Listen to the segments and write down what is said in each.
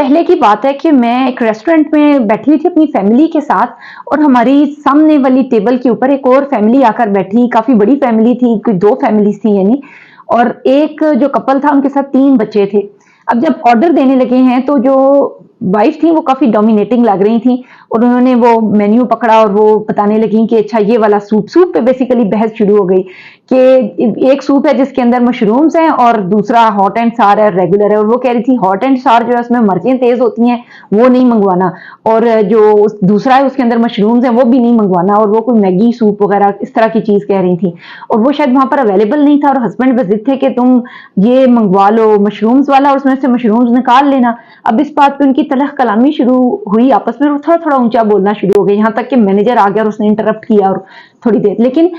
पहले की बात है कि मैं एक रेस्टोरेंट में बैठी हुई थी अपनी फैमिली के साथ, और हमारी सामने वाली टेबल के ऊपर एक और फैमिली आकर बैठी। काफी बड़ी फैमिली थी, कोई 2 फैमिलीज थी यानी। और एक जो कपल था उनके साथ 3 बच्चे थे। अब जब ऑर्डर देने लगे हैं तो जो वाइफ थी वो काफी डोमिनेटिंग लग रही थी, और उन्होंने वो मेन्यू पकड़ा और वो बताने लगी कि अच्छा ये वाला सूप पे बेसिकली बहस शुरू हो गई कि एक सूप है जिसके अंदर मशरूम्स हैं और दूसरा हॉट एंड सार है, रेगुलर है। और वो कह रही थी हॉट एंड सार जो है उसमें मिर्चें तेज होती हैं, वो नहीं मंगवाना, और जो दूसरा है उसके अंदर मशरूम्स हैं वो भी नहीं मंगवाना, और वो कोई मैगी सूप वगैरह इस तरह की चीज कह रही थी। और वो शायद वहां पर अवेलेबल नहीं था, और हस्बैंड बस जिद थे कि तुम ये मंगवा लो मशरूम्स वाला और उसमें से मशरूम्स निकाल लेना। अब इस बात पे उनकी तलख कलामी शुरू हुई आपस में, थोड़ा थोड़ा ऊंचा बोलना शुरू हो गया, यहाँ तक कि मैनेजर आ गया और उसने इंटरप्ट किया और थोड़ी देर। लेकिन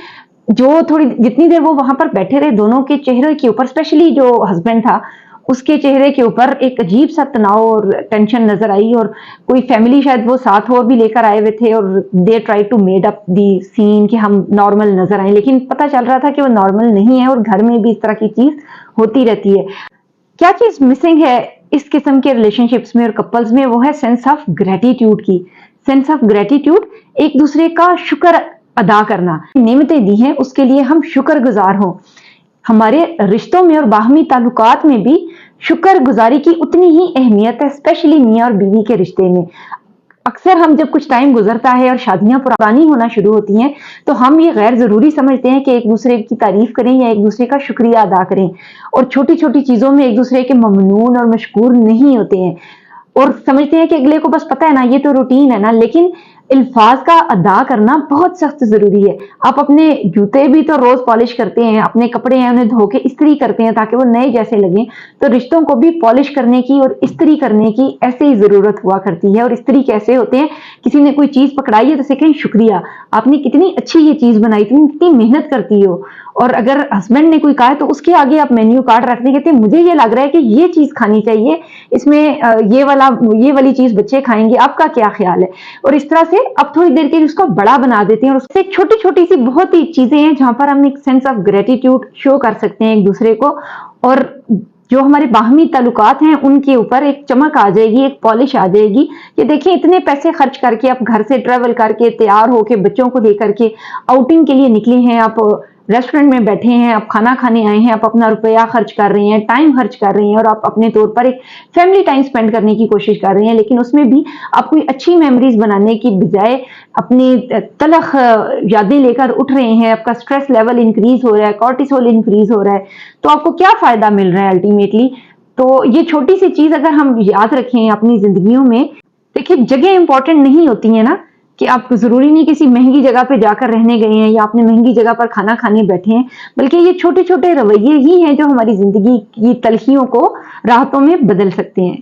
जो थोड़ी जितनी देर वो वहां पर बैठे रहे, दोनों के चेहरे के ऊपर, स्पेशली जो हस्बैंड था उसके चेहरे के ऊपर एक अजीब सा तनाव और टेंशन नजर आई। और कोई फैमिली शायद वो साथ और भी लेकर आए हुए थे, और they try to made up the scene कि हम नॉर्मल नजर आए, लेकिन पता चल रहा था कि वो नॉर्मल नहीं है, और घर में भी इस तरह की चीज होती रहती है। क्या चीज मिसिंग है इस किस्म के रिलेशनशिप्स में और कपल्स में, वो है सेंस ऑफ ग्रेटिट्यूड की। सेंस ऑफ ग्रेटिट्यूड, एक दूसरे का शुक्र अदा करना। नेमतें दी हैं उसके लिए हम शुक्रगुजार हों। हमारे रिश्तों में और बाहमी ताल्लुकात में भी शुक्रगुजारी की उतनी ही अहमियत है, स्पेशली मियाँ और बीवी के रिश्ते में। अक्सर हम जब कुछ टाइम गुजरता है और शादियां पुरानी होना शुरू होती हैं, तो हम ये गैर जरूरी समझते हैं कि एक दूसरे की तारीफ करें या एक दूसरे का शुक्रिया अदा करें, और छोटी छोटी चीजों में एक दूसरे के ममनून और मशकूर नहीं होते हैं, और समझते हैं कि अगले को बस पता है ना, ये तो रूटीन है ना। लेकिन अल्फाज का अदा करना बहुत सख्त जरूरी है। आप अपने जूते भी तो रोज पॉलिश करते हैं, अपने कपड़े हैं उन्हें धो के इस्त्री करते हैं ताकि वो नए जैसे लगें, तो रिश्तों को भी पॉलिश करने की और इस्त्री करने की ऐसे ही जरूरत हुआ करती है। और इस्त्री कैसे होते हैं, किसी ने कोई चीज पकड़ाई है तो उसे कहें शुक्रिया, आपने कितनी अच्छी ये चीज बनाई, तुम कितनी मेहनत करती हो। और अगर हस्बैंड ने कोई कहा है तो उसके आगे आप मेन्यू कार्ड रख दें, कहते हैं मुझे ये लग रहा है कि ये चीज खानी चाहिए, इसमें ये वाली चीज बच्चे खाएंगे, आपका क्या ख्याल है। और इस तरह से अब थोड़ी देर के लिए उसको बड़ा बना देते हैं, और उससे छोटी छोटी सी बहुत ही चीजें हैं जहां पर हम एक सेंस ऑफ ग्रेटिट्यूड शो कर सकते हैं एक दूसरे को, और जो हमारे बाहमी ताल्लुकात हैं उनके ऊपर एक चमक आ जाएगी, एक पॉलिश आ जाएगी। ये देखिए, इतने पैसे खर्च करके आप घर से ट्रेवल करके तैयार होके बच्चों को लेकर के आउटिंग के लिए निकले हैं, आप रेस्टोरेंट में बैठे हैं, आप खाना खाने आए हैं, आप अपना रुपया खर्च कर रहे हैं, टाइम खर्च कर रहे हैं, और आप अपने तौर पर एक फैमिली टाइम स्पेंड करने की कोशिश कर रहे हैं। लेकिन उसमें भी आप कोई अच्छी मेमोरीज बनाने की बजाय अपनी तलख यादें लेकर उठ रहे हैं, आपका स्ट्रेस लेवल इंक्रीज हो रहा है, कॉर्टिसोल इंक्रीज हो रहा है, तो आपको क्या फायदा मिल रहा है अल्टीमेटली। तो ये छोटी सी चीज अगर हम याद रखें अपनी जिंदगियों में, देखिए जगह इंपॉर्टेंट नहीं होती है ना, कि आप जरूरी नहीं किसी महंगी जगह पे जाकर रहने गए हैं या आपने महंगी जगह पर खाना खाने बैठे हैं, बल्कि ये छोटे छोटे रवैये ही हैं जो हमारी जिंदगी की तलखियों को राहतों में बदल सकते हैं।